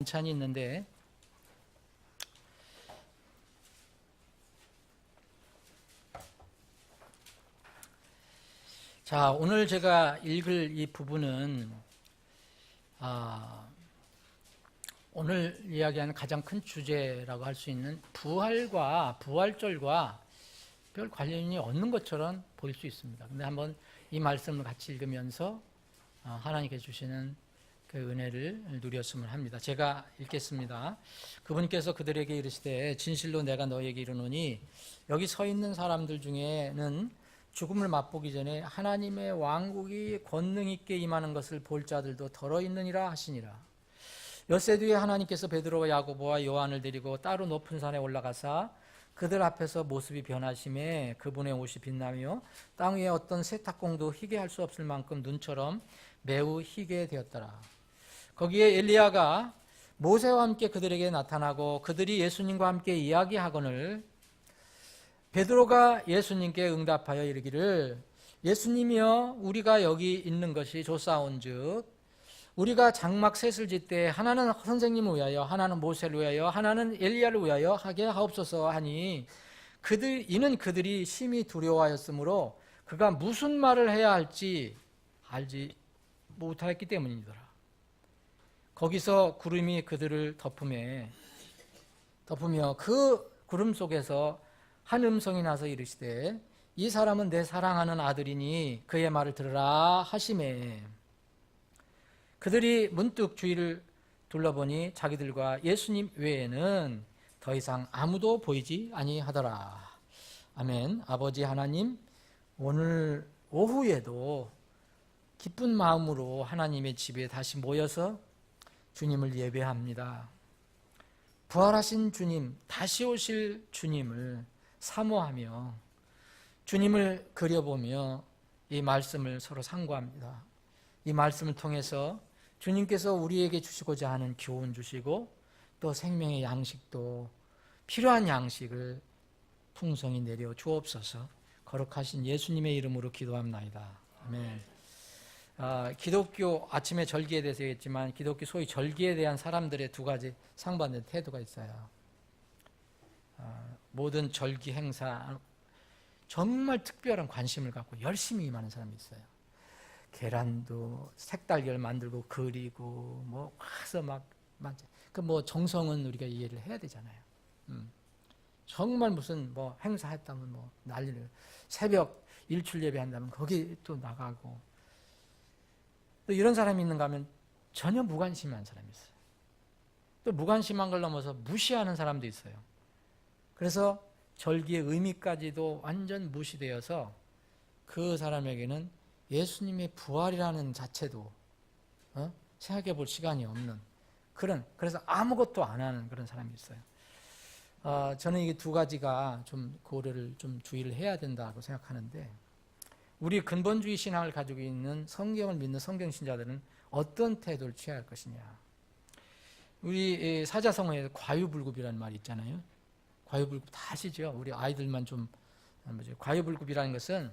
반찬이 있는데 자, 오늘 제가 읽을 이 부분은 오늘 이야기하는 가장 큰 주제라고 할 수 있는 부활과 부활절과 별 관련이 없는 것처럼 보일 수 있습니다. 근데 한번 이 말씀을 같이 읽으면서 하나님께서 주시는 그 은혜를 누렸으면 합니다. 제가 읽겠습니다. 그분께서 그들에게 이르시되 진실로 내가 너희에게 이르노니 여기 서 있는 사람들 중에는 죽음을 맛보기 전에 하나님의 왕국이 권능 있게 임하는 것을 볼 자들도 더러 있느니라 하시니라. 엿새 뒤에 하나님께서 베드로와 야고보와 요한을 데리고 따로 높은 산에 올라가사 그들 앞에서 모습이 변하심에 그분의 옷이 빛나며 땅 위에 어떤 세탁공도 희게 할 수 없을 만큼 눈처럼 매우 희게 되었더라. 거기에 엘리야가 모세와 함께 그들에게 나타나고 그들이 예수님과 함께 이야기하거늘 베드로가 예수님께 응답하여 이르기를 예수님이여 우리가 여기 있는 것이 좋사온즉 우리가 장막 셋을 짓되 하나는 선생님을 위하여 하나는 모세를 위하여 하나는 엘리야를 위하여 하게 하옵소서 하니 이는 그들이 심히 두려워하였으므로 그가 무슨 말을 해야 할지 알지 못하였기 때문이더라. 거기서 구름이 그들을 덮으며 그 구름 속에서 한 음성이 나서 이르시되 이 사람은 내 사랑하는 아들이니 그의 말을 들으라 하시매 그들이 문득 주위를 둘러보니 자기들과 예수님 외에는 더 이상 아무도 보이지 아니하더라. 아멘. 아버지 하나님, 오늘 오후에도 기쁜 마음으로 하나님의 집에 다시 모여서 주님을 예배합니다. 부활하신 주님, 다시 오실 주님을 사모하며 주님을 그려보며 이 말씀을 서로 상고합니다. 이 말씀을 통해서 주님께서 우리에게 주시고자 하는 교훈 주시고 또 생명의 양식도 필요한 양식을 풍성히 내려 주옵소서. 거룩하신 예수님의 이름으로 기도합나이다. 아멘. 기독교 아침에 절기에 대해서 얘기했지만 기독교 소위 절기에 대한 사람들의 두 가지 상반된 태도가 있어요. 모든 절기 행사 정말 특별한 관심을 갖고 열심히 임하는 사람이 있어요. 계란도 색달걀 만들고 그리고 뭐 와서 그 뭐 정성은 우리가 이해를 해야 되잖아요. 정말 무슨 뭐 행사했다면 뭐 난리를 새벽 일출 예배한다면 거기 또 나가고 또 이런 사람이 있는가 하면 전혀 무관심한 사람이 있어요. 또 무관심한 걸 넘어서 무시하는 사람도 있어요. 그래서 절기의 의미까지도 완전 무시되어서 그 사람에게는 예수님의 부활이라는 자체도 생각해 볼 시간이 없는 그래서 아무것도 안 하는 그런 사람이 있어요. 저는 이게 두 가지가 좀 고려를 좀 주의를 해야 된다고 생각하는데 우리 근본주의 신앙을 가지고 있는 성경을 믿는 성경신자들은 어떤 태도를 취할 것이냐. 우리 사자성어에 과유불급이라는 말이 있잖아요. 과유불급 다 아시죠? 우리 아이들만 좀 과유불급이라는 것은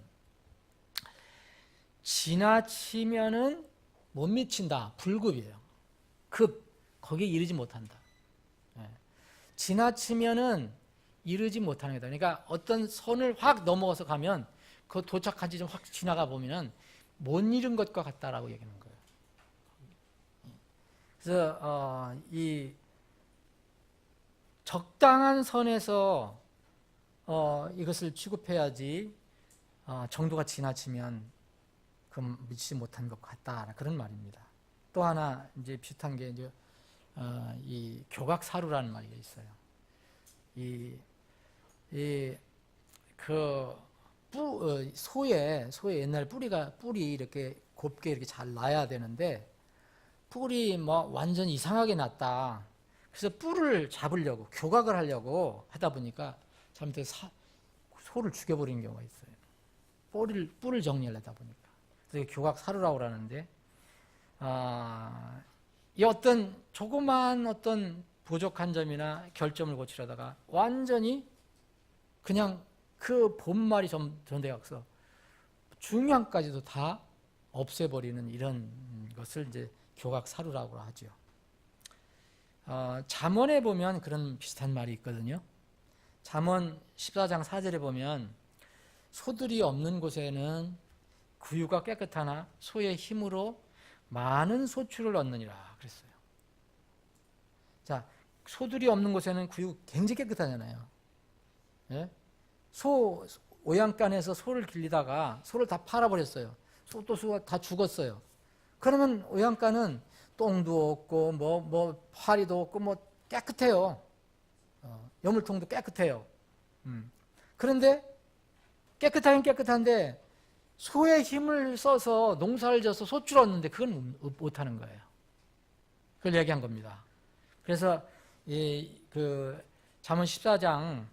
지나치면은 못 미친다. 불급이에요. 거기에 이르지 못한다. 지나치면은 이르지 못하는 거다. 그러니까 어떤 선을 확 넘어서 가면 그 도착한 지점 확 지나가 보면은 못 이룬 것과 같다라고 얘기하는 거예요. 그래서 이 적당한 선에서 이것을 취급해야지 정도가 지나치면 그럼 미치지 못한 것 같다 그런 말입니다. 또 하나 이제 비슷한 게 이제 이 교각사루라는 말이 있어요. 소의 옛날 뿔이 이렇게 곱게 이렇게 잘 나야 되는데 뿔이 뭐 완전 이상하게 났다. 그래서 뿔을 잡으려고 교각을 하려고 하다 보니까 잘못해서 소를 죽여버리는 경우가 있어요. 뿔을 정리하려다 보니까. 그래서 교각사루라고 하는데 이 어떤 조그만 어떤 부족한 점이나 결점을 고치려다가 완전히 그냥 그 본말이 전돼가서 중요한까지도 다 없애버리는 이런 것을 이제 교각사루라고 하죠. 잠언에 보면 그런 비슷한 말이 있거든요. 잠언 14장 4절에 보면 소들이 없는 곳에는 구유가 깨끗하나 소의 힘으로 많은 소출을 얻느니라 그랬어요. 자, 소들이 없는 곳에는 구유 굉장히 깨끗하잖아요. 예? 소 오양간에서 소를 길리다가 소를 다 팔아버렸어요. 소가 다 죽었어요. 그러면 오양간은 똥도 없고 파리도 없고 깨끗해요. 여물통도 깨끗해요. 그런데 깨끗하긴 깨끗한데 소의 힘을 써서 농사를 져서 소출 얻는데 그건 못하는 거예요. 그걸 얘기한 겁니다. 그래서 잠언 14장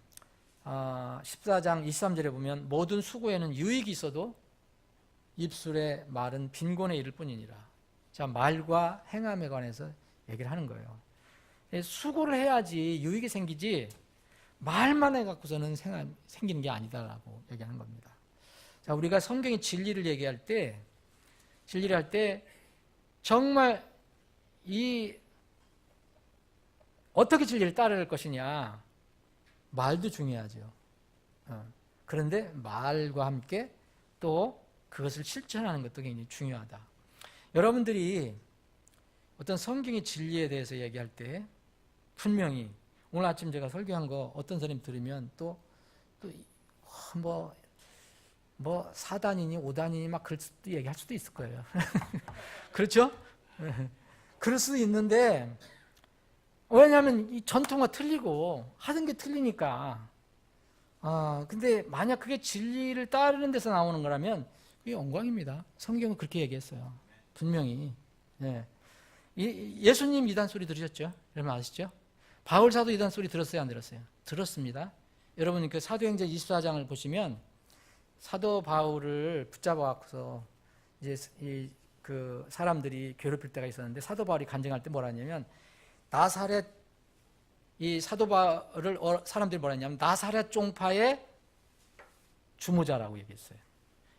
23절에 보면 모든 수고에는 유익이 있어도 입술의 말은 빈곤에 이를 뿐이니라. 자, 말과 행함에 관해서 얘기를 하는 거예요. 수고를 해야지 유익이 생기지 말만 해갖고서는 생기는 게 아니다라고 얘기하는 겁니다. 자, 우리가 성경의 진리를 얘기할 때, 진리를 할 때 정말 어떻게 진리를 따를 것이냐, 말도 중요하죠. 그런데 말과 함께 또 그것을 실천하는 것도 굉장히 중요하다. 여러분들이 어떤 성경의 진리에 대해서 얘기할 때 분명히 오늘 아침 제가 설교한 거 어떤 사람이 들으면 사단이니 오단이니 막 그럴 수도 얘기할 수도 있을 거예요. 그렇죠? 그럴 수도 있는데 왜냐하면 이 전통과 틀리고 하던 게 틀리니까. 근데 만약 그게 진리를 따르는 데서 나오는 거라면 이게 영광입니다. 성경은 그렇게 얘기했어요. 분명히. 네. 예수님 이단 소리 들으셨죠? 여러분 아시죠? 바울 사도 이단 소리 들었어요, 안 들었어요? 들었습니다. 여러분 그 사도행전 24장을 보시면 사도 바울을 붙잡아서 이제 그 사람들이 괴롭힐 때가 있었는데 사도 바울이 간증할 때 뭐라 했냐면 나사렛 이 사도 바울을 사람들이 뭐라 했냐면 나사렛 종파의 주모자라고 얘기했어요.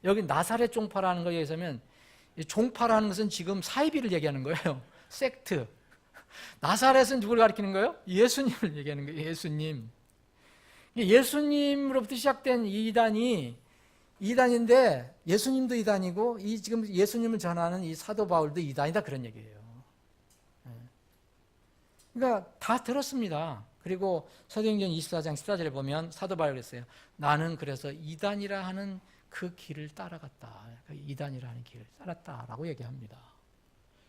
여기 나사렛 종파라는 거에 의해서면 종파라는 것은 지금 사이비를 얘기하는 거예요. 섹트. 나사렛은 누굴 가리키는 거예요? 예수님을 얘기하는 거예요. 예수님. 예수님으로부터 시작된 이단인데 예수님도 이단이고 지금 예수님을 전하는 이 사도 바울도 이단이다 그런 얘기예요. 그러니까 다 들었습니다. 그리고 사도행전 24장 14절에 보면 사도 바울이 그랬어요. 나는 그래서 이단이라 하는 그 길을 따라갔다. 이단이라 하는 길을 따랐다라고 얘기합니다.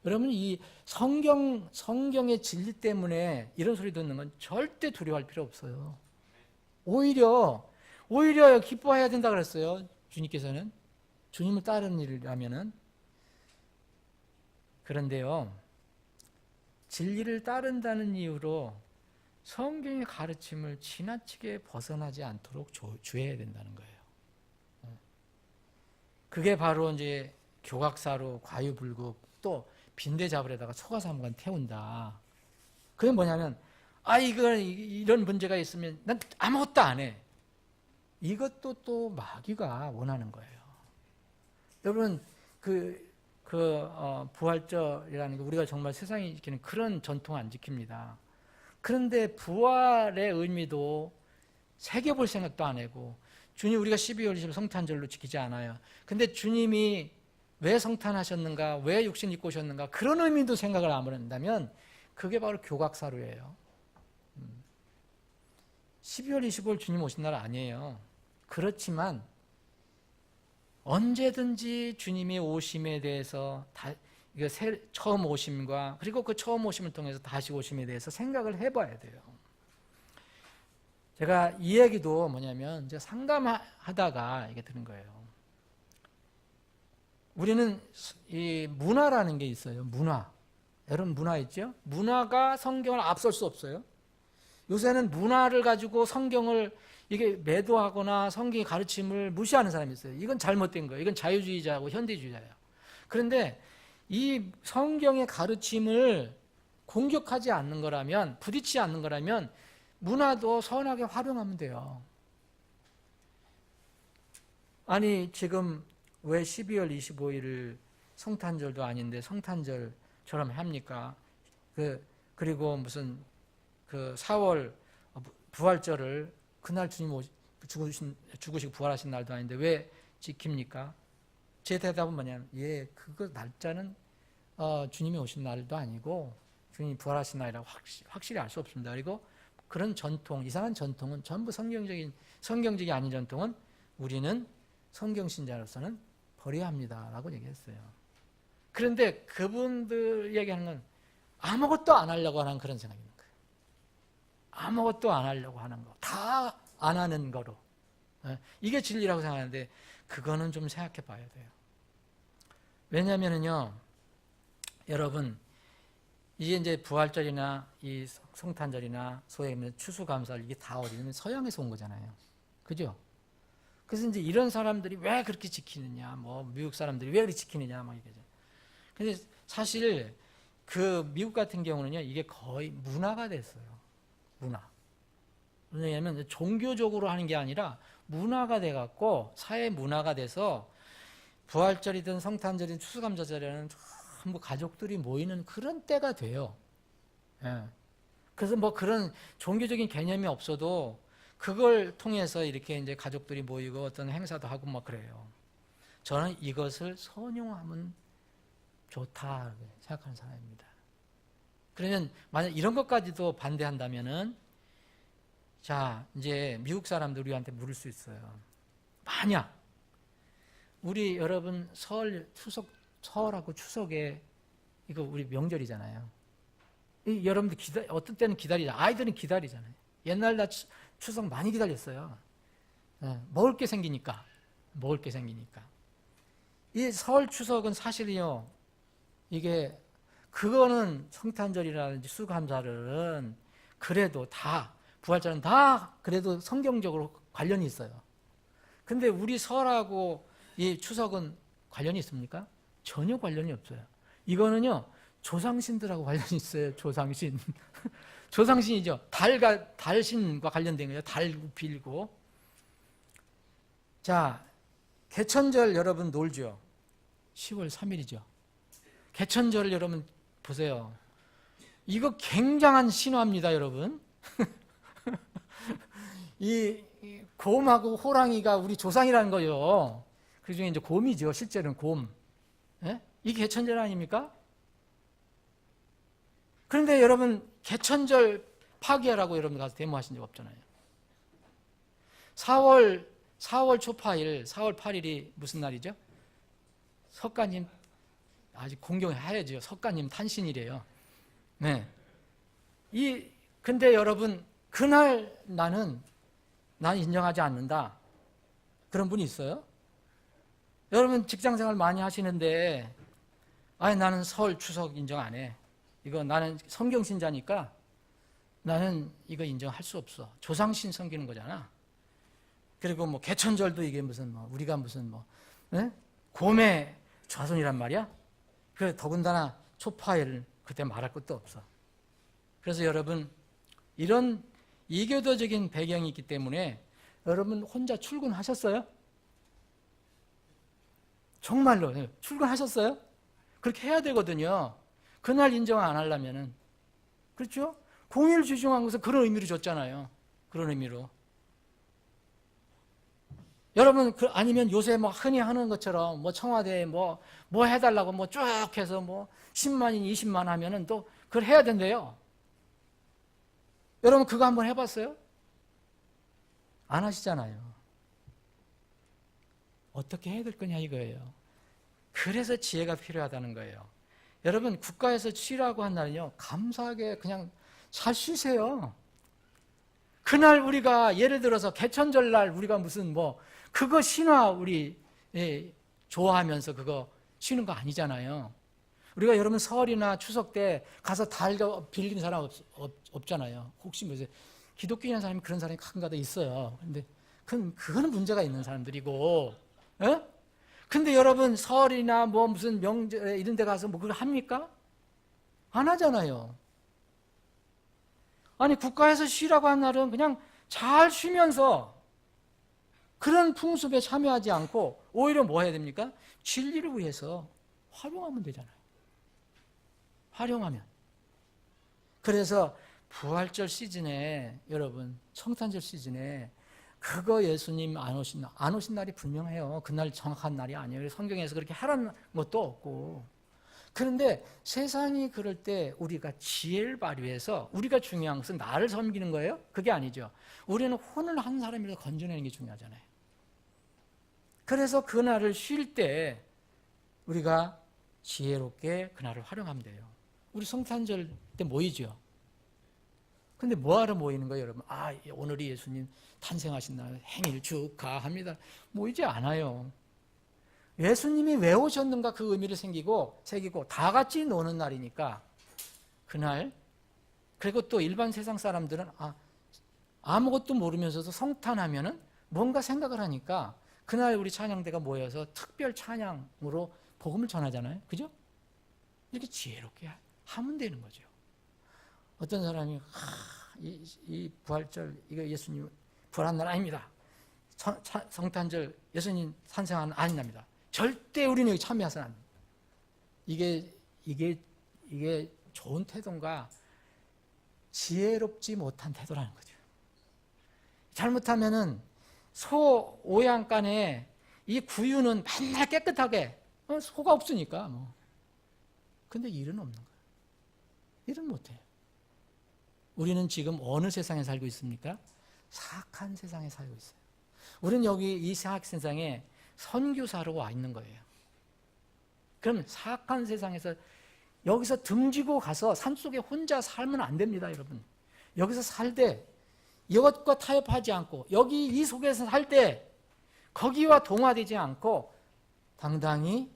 여러분 이 성경의 진리 때문에 이런 소리 듣는 건 절대 두려워할 필요 없어요. 오히려 기뻐해야 된다 그랬어요. 주님께서는 주님을 따르는 일이라면은. 그런데요, 진리를 따른다는 이유로 성경의 가르침을 지나치게 벗어나지 않도록 주의해야 된다는 거예요. 그게 바로 이제 교각사로 과유불급 또 빈대 잡으려다가 초가삼간 태운다. 그게 뭐냐면 이런 문제가 있으면 난 아무것도 안 해. 이것도 또 마귀가 원하는 거예요. 여러분 부활절이라는 게 우리가 정말 세상에 지키는 그런 전통 안 지킵니다. 그런데 부활의 의미도 새겨볼 생각도 안 하고 주님 우리가 12월 20일 성탄절로 지키지 않아요. 근데 주님이 왜 성탄하셨는가, 왜 육신 입고 오셨는가 그런 의미도 생각을 안 한다면 그게 바로 교각사루예요. 12월 25일 주님 오신 날 아니에요. 그렇지만 언제든지 주님의 오심에 대해서 처음 오심과 그리고 그 처음 오심을 통해서 다시 오심에 대해서 생각을 해봐야 돼요. 제가 이 얘기도 뭐냐면 이제 상담하다가 이게 드는 거예요. 우리는 이 문화라는 게 있어요. 문화. 여러분 문화 있죠? 문화가 성경을 앞설 수 없어요. 요새는 문화를 가지고 성경을 이게 매도하거나 성경의 가르침을 무시하는 사람이 있어요. 이건 잘못된 거예요. 이건 자유주의자고 현대주의자예요. 그런데 이 성경의 가르침을 공격하지 않는 거라면, 부딪히지 않는 거라면 문화도 선하게 활용하면 돼요. 아니 지금 왜 12월 25일을 성탄절도 아닌데 성탄절처럼 합니까? 그리고 무슨 그 4월 부활절을 그날 주님 죽으시고 부활하신 날도 아닌데 왜 지킵니까? 제 대답은 뭐냐면 그거 날짜는 주님이 오신 날도 아니고 주님이 부활하신 날이라고 확실히 알 수 없습니다. 그리고 그런 전통, 이상한 전통은 전부 성경적이 아닌 전통은 우리는 성경신자로서는 버려야 합니다 라고 얘기했어요. 그런데 그분들 얘기하는 건 아무것도 안 하려고 하는 그런 생각이 있는 거예요. 아무것도 안 하려고 하는 거, 다 안 하는 거로. 이게 진리라고 생각하는데 그거는 좀 생각해 봐야 돼요. 왜냐하면요, 여러분, 이제 부활절이나 이 성탄절이나 소위 말하는 추수감사절 이게 다 어디냐면 서양에서 온 거잖아요. 그죠? 그래서 이제 이런 사람들이 왜 그렇게 지키느냐, 뭐 미국 사람들이 왜 그렇게 지키느냐 막 이러죠. 근데 사실 그 미국 같은 경우는요, 이게 거의 문화가 됐어요. 문화. 왜냐하면 종교적으로 하는 게 아니라 문화가 돼갖고 사회 문화가 돼서 부활절이든 성탄절이든 추수감사절에는 전부 가족들이 모이는 그런 때가 돼요. 예. 그래서 뭐 그런 종교적인 개념이 없어도 그걸 통해서 이렇게 이제 가족들이 모이고 어떤 행사도 하고 막 그래요. 저는 이것을 선용하면 좋다 생각하는 사람입니다. 그러면 만약 이런 것까지도 반대한다면은 자, 이제 미국 사람들 우리한테 물을 수 있어요. 만약 우리 여러분 설하고 추석에 이거 우리 명절이잖아요. 여러분들 어떤 때는 기다리잖아요. 아이들은 기다리잖아요. 옛날 나 추석 많이 기다렸어요. 먹을 게 생기니까. 이 설 추석은 사실은요, 이게 그거는 성탄절이라든지 수감사절은 그래도 다 부활절은 다 그래도 성경적으로 관련이 있어요. 근데 우리 설하고 이 추석은 관련이 있습니까? 전혀 관련이 없어요. 이거는요, 조상신들하고 관련이 있어요. 조상신. 조상신이죠. 달신과 관련된 거예요. 달 빌고. 자, 개천절 여러분 놀죠. 10월 3일이죠. 개천절을 여러분 보세요. 이거 굉장한 신화입니다, 여러분. 이 곰하고 호랑이가 우리 조상이라는 거예요. 그 중에 이제 곰이죠. 실제로는 곰. 예? 이게 개천절 아닙니까? 그런데 여러분, 개천절 파괴하라고 여러분 가서 데모하신 적 없잖아요. 4월 초파일, 4월 8일이 무슨 날이죠? 석가님, 아직 공경해야죠. 석가님 탄신이래요. 네. 근데 여러분, 그날 난 인정하지 않는다. 그런 분이 있어요? 여러분 직장생활 많이 하시는데 나는 설, 추석 인정 안 해. 이거 나는 성경신자니까 나는 이거 인정할 수 없어. 조상신 섬기는 거잖아. 그리고 뭐 개천절도 이게 무슨 우리가 무슨 곰의 자손이란 말이야? 그 더군다나 초파일 그때 말할 것도 없어. 그래서 여러분 이런 이교도적인 배경이 있기 때문에 여러분 혼자 출근하셨어요? 정말로 출근하셨어요? 그렇게 해야 되거든요. 그날 인정 안 하려면은. 그렇죠? 공의를 주장한 것은 그런 의미로 줬잖아요. 그런 의미로. 여러분 아니면 요새 뭐 흔히 하는 것처럼 뭐 청와대에 뭐 해달라고 뭐 쭉 해서 뭐 10만인 20만 하면은 또 그걸 해야 된대요. 여러분 그거 한번 해봤어요? 안 하시잖아요. 어떻게 해야 될 거냐 이거예요. 그래서 지혜가 필요하다는 거예요. 여러분 국가에서 쉬라고 한 날은요, 감사하게 그냥 잘 쉬세요. 그날 우리가 예를 들어서 개천절날 우리가 무슨 그거 신화 우리 좋아하면서 그거 쉬는 거 아니잖아요. 우리가 여러분 설이나 추석 때 가서 달 빌리는 사람 없잖아요. 혹시 뭐지 기독교인 사람이 그런 사람이 가끔가다 있어요. 근데 그거는 문제가 있는 사람들이고, 근데 여러분 설이나 무슨 명절 이런 데 가서 그걸 합니까? 안 하잖아요. 아니 국가에서 쉬라고 한 날은 그냥 잘 쉬면서 그런 풍습에 참여하지 않고 오히려 뭐 해야 됩니까? 진리를 위해서 활용하면 되잖아요. 활용하면. 그래서 부활절 시즌에 여러분 성탄절 시즌에 그거 예수님 안 오신 날이 분명해요. 그날 정확한 날이 아니에요. 성경에서 그렇게 하라는 것도 없고. 그런데 세상이 그럴 때 우리가 지혜를 발휘해서 우리가 중요한 것은 나를 섬기는 거예요? 그게 아니죠. 우리는 혼을 한 사람이라도 건져내는 게 중요하잖아요. 그래서 그날을 쉴 때 우리가 지혜롭게 그날을 활용하면 돼요. 우리 성탄절 때 모이죠. 근데 뭐하러 모이는 거예요, 여러분? 오늘이 예수님 탄생하신 날 행일 축하합니다. 모이지 않아요. 예수님이 왜 오셨는가 그 의미를 새기고 다 같이 노는 날이니까 그날. 그리고 또 일반 세상 사람들은 아무것도 모르면서도 성탄하면은 뭔가 생각을 하니까 그날 우리 찬양대가 모여서 특별 찬양으로 복음을 전하잖아요. 그죠? 이렇게 지혜롭게 하면 되는 거죠. 어떤 사람이 이 부활절 이거 예수님 부활한 날 아닙니다. 성탄절 예수님 탄생한 아닌 날입니다. 절대 우리는 여기 참여해서는 안 됩니다. 이게 좋은 태도인가 지혜롭지 못한 태도라는 거죠. 잘못하면은 소 오양간에 이 구유는 맨날 깨끗하게 소가 없으니까 근데 일은 없는 거예요. 일은 못해요. 우리는 지금 어느 세상에 살고 있습니까? 사악한 세상에 살고 있어요. 우리는 여기 이 사악 세상에 선교사로 와 있는 거예요. 그럼 사악한 세상에서 여기서 등지고 가서 산속에 혼자 살면 안 됩니다, 여러분. 여기서 살 때 이것과 타협하지 않고 여기 이 속에서 살 때 거기와 동화되지 않고 당당히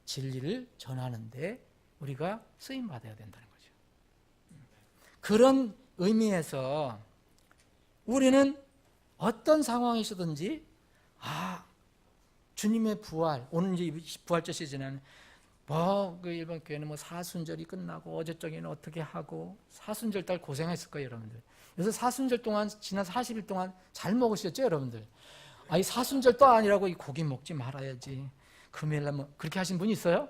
진리를 전하는데 우리가 쓰임 받아야 된다는 거죠. 그런 의미에서 우리는 어떤 상황에서든지 주님의 부활, 오늘 이제 부활절 시즌에는 그 일본 교회는 사순절이 끝나고 어제적에는 어떻게 하고 사순절 달 고생했을 거예요, 여러분들. 그래서 사순절 동안 지난 40일 동안 잘 먹으셨죠, 여러분들? 이 사순절도 아니라고 이 고기 먹지 말아야지. 금요일 날 그렇게 하신 분이 있어요?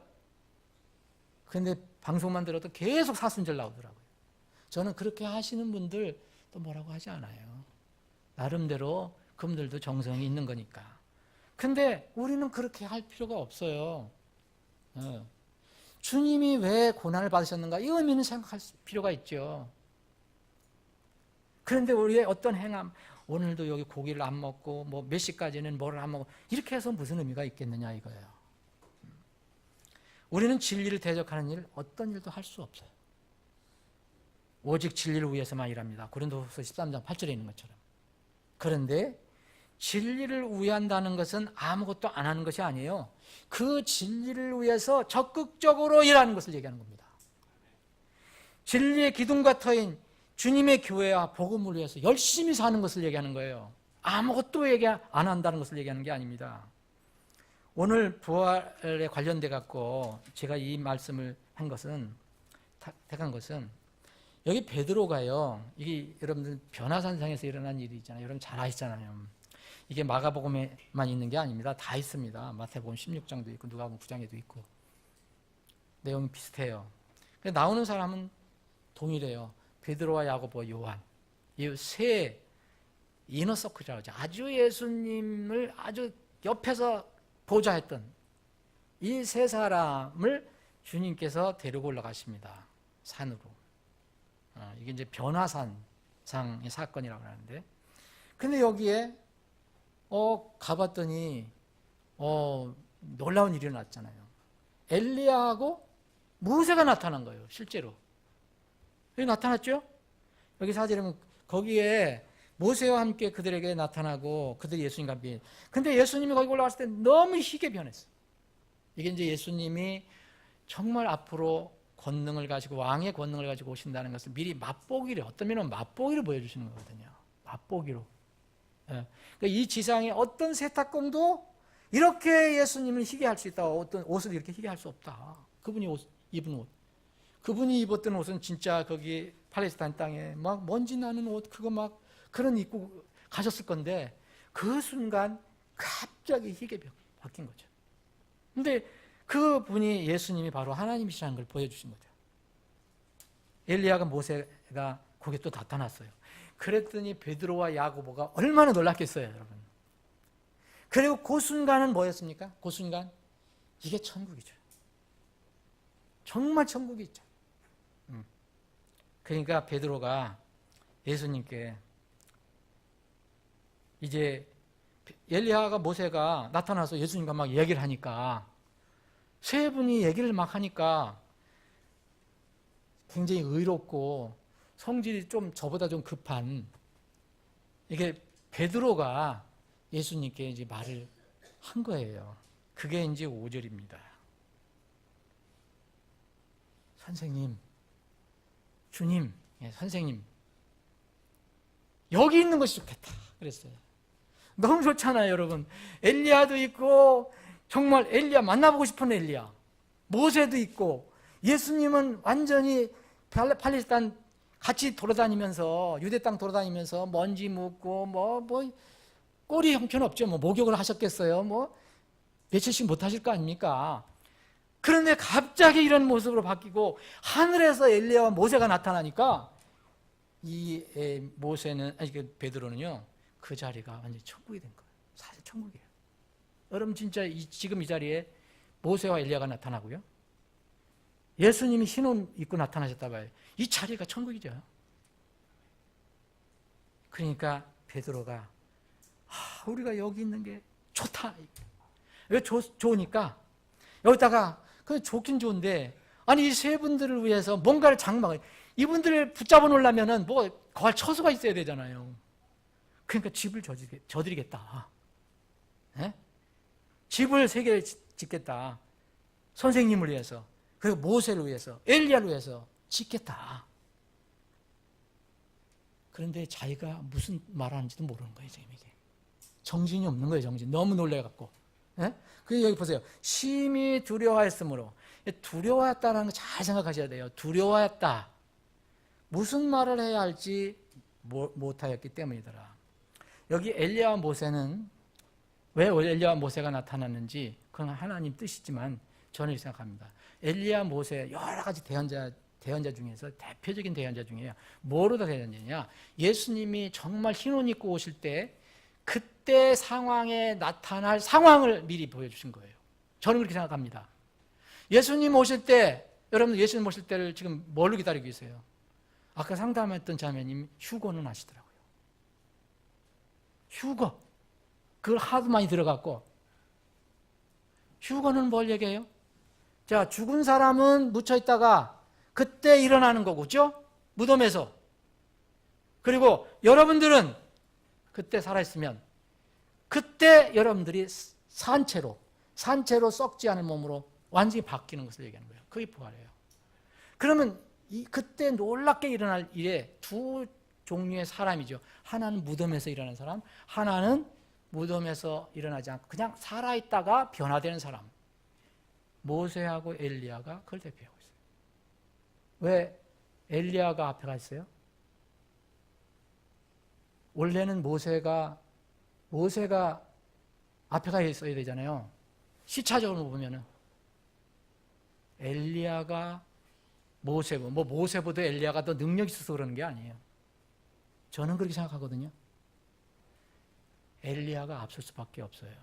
근데 방송만 들어도 계속 사순절 나오더라고요. 저는 그렇게 하시는 분들 또 뭐라고 하지 않아요. 나름대로 그분들도 정성이 있는 거니까. 근데 우리는 그렇게 할 필요가 없어요. 주님이 왜 고난을 받으셨는가 이 의미는 생각할 필요가 있죠. 그런데 우리의 어떤 행함, 오늘도 여기 고기를 안 먹고 몇 시까지는 뭐를 안 먹고 이렇게 해서 무슨 의미가 있겠느냐 이거예요. 우리는 진리를 대적하는 일 어떤 일도 할 수 없어요. 오직 진리를 위해서만 일합니다. 고린도후서 13장 8절에 있는 것처럼. 그런데 진리를 위한다는 것은 아무것도 안 하는 것이 아니에요. 그 진리를 위해서 적극적으로 일하는 것을 얘기하는 겁니다. 진리의 기둥과 터인 주님의 교회와 복음을 위해서 열심히 사는 것을 얘기하는 거예요. 아무것도 얘기 안 한다는 것을 얘기하는 게 아닙니다. 오늘 부활에 관련돼 갖고 제가 이 말씀을 택한 것은 여기 베드로가요. 이게 여러분들 변화산상에서 일어난 일이잖아요. 여러분 잘 아시잖아요. 이게 마가복음에만 있는 게 아닙니다. 다 있습니다. 마태복음 16장도 있고 누가복음 9장에도 있고 내용이 비슷해요. 나오는 사람은 동일해요. 베드로와 야고보, 요한 이 세 이너서클이라고 하죠. 아주 예수님을 아주 옆에서 보좌했던 이 세 사람을 주님께서 데리고 올라가십니다. 산으로. 이게 이제 변화산상의 사건이라고 하는데, 근데 여기에 가봤더니 놀라운 일이 일어났잖아요. 엘리야하고 모세가 나타난 거예요. 실제로 여기 나타났죠. 여기 사진에 보면 거기에 모세와 함께 그들에게 나타나고 그들이 예수님과 함께. 근데 예수님이 거기 올라갔을 때 너무 희게 변했어요. 이게 이제 예수님이 정말 앞으로 권능을 가지고 왕의 권능을 가지고 오신다는 것을 미리 맛보기를, 어떤 면은 맛보기를 보여주시는 거거든요. 맛보기로. 그러니까 이 지상의 어떤 세탁공도 이렇게 예수님을 희게 할 수 있다. 어떤 옷을 이렇게 희게 할 수 없다. 그분이 입은 옷. 그분이 입었던 옷은 진짜 거기 팔레스타인 땅에 막 먼지 나는 옷 그거 막 그런 입고 가셨을 건데 그 순간 갑자기 희게 바뀐 거죠. 근데 그 분이 예수님이 바로 하나님이시라는 걸 보여주신 거죠. 엘리야가 모세가 거기에 또 나타났어요. 그랬더니 베드로와 야고보가 얼마나 놀랐겠어요, 여러분. 그리고 그 순간은 뭐였습니까? 그 순간 이게 천국이죠. 정말 천국이죠. 그러니까 베드로가 예수님께 이제 엘리야가 모세가 나타나서 예수님과 막 얘기를 하니까 세 분이 얘기를 막 하니까 굉장히 의롭고 성질이 좀 저보다 좀 급한 이게 베드로가 예수님께 이제 말을 한 거예요. 그게 이제 5절입니다. 선생님, 주님, 선생님, 여기 있는 것이 좋겠다 그랬어요. 너무 좋잖아요, 여러분. 엘리야도 있고 정말 엘리야 만나보고 싶은 엘리야, 모세도 있고 예수님은 완전히 팔레스타인 같이 돌아다니면서 유대 땅 돌아다니면서 먼지 묻고 뭐 꼴이 형편없죠. 뭐 목욕을 하셨겠어요. 뭐 며칠씩 못 하실 거 아닙니까? 그런데 갑자기 이런 모습으로 바뀌고 하늘에서 엘리야와 모세가 나타나니까 이 베드로는요, 그 자리가 완전히 천국이 된 거예요. 사실 천국이에요. 여러분 진짜 지금 이 자리에 모세와 엘리야가 나타나고요, 예수님이 흰 옷 입고 나타나셨다 봐요. 이 자리가 천국이죠. 그러니까 베드로가 우리가 여기 있는 게 좋다. 왜 좋으니까 여기다가 그 좋긴 좋은데, 아니 이 세 분들을 위해서 뭔가를 장막을, 이분들을 붙잡아 놓으려면은 뭐 거할 처소가 있어야 되잖아요. 그러니까 집을 져드리겠다. 네? 집을 3개를 짓겠다. 선생님을 위해서, 그리고 모세를 위해서, 엘리야를 위해서 짓겠다. 그런데 자기가 무슨 말하는지도 모르는 거예요, 지금 이게. 정신이 없는 거예요, 정신. 너무 놀래갖고. 예? 그 여기 보세요. 심히 두려워했으므로. 두려워했다는 거 잘 생각하셔야 돼요. 두려워했다. 무슨 말을 해야 할지 못하였기 때문이더라. 여기 엘리야와 모세는 왜 엘리야와 모세가 나타났는지 그건 하나님 뜻이지만 저는 이렇게 생각합니다. 엘리야, 모세 여러 가지 대언자 중에서 대표적인 대언자 중이에요. 뭐로 대언자냐? 예수님이 정말 흰 옷 입고 오실 때 그때 상황에 나타날 상황을 미리 보여주신 거예요. 저는 그렇게 생각합니다. 예수님 오실 때, 여러분 예수님 오실 때를 지금 뭘로 기다리고 계세요? 아까 상담했던 자매님 휴거는 아시더라고요. 휴거. 그걸 하도 많이 들어갔고, 휴거는 뭘 얘기해요? 자, 죽은 사람은 묻혀있다가 그때 일어나는 거고, 그죠? 무덤에서. 그리고 여러분들은 그때 살아있으면 그때 여러분들이 산채로 썩지 않은 몸으로 완전히 바뀌는 것을 얘기하는 거예요. 그게 부활이에요. 그러면 그때 놀랍게 일어날 일에 두 종류의 사람이죠. 하나는 무덤에서 일어나는 사람, 하나는 무덤에서 일어나지 않고 그냥 살아있다가 변화되는 사람. 모세하고 엘리야가 그걸 대표하고 있어요. 왜 엘리야가 앞에 가 있어요? 원래는 모세가 앞에 가 있어야 되잖아요. 시차적으로 보면은 엘리야가 모세보다 엘리야가 더 능력이 있어서 그러는 게 아니에요. 저는 그렇게 생각하거든요. 엘리야가 앞설 수밖에 없어요.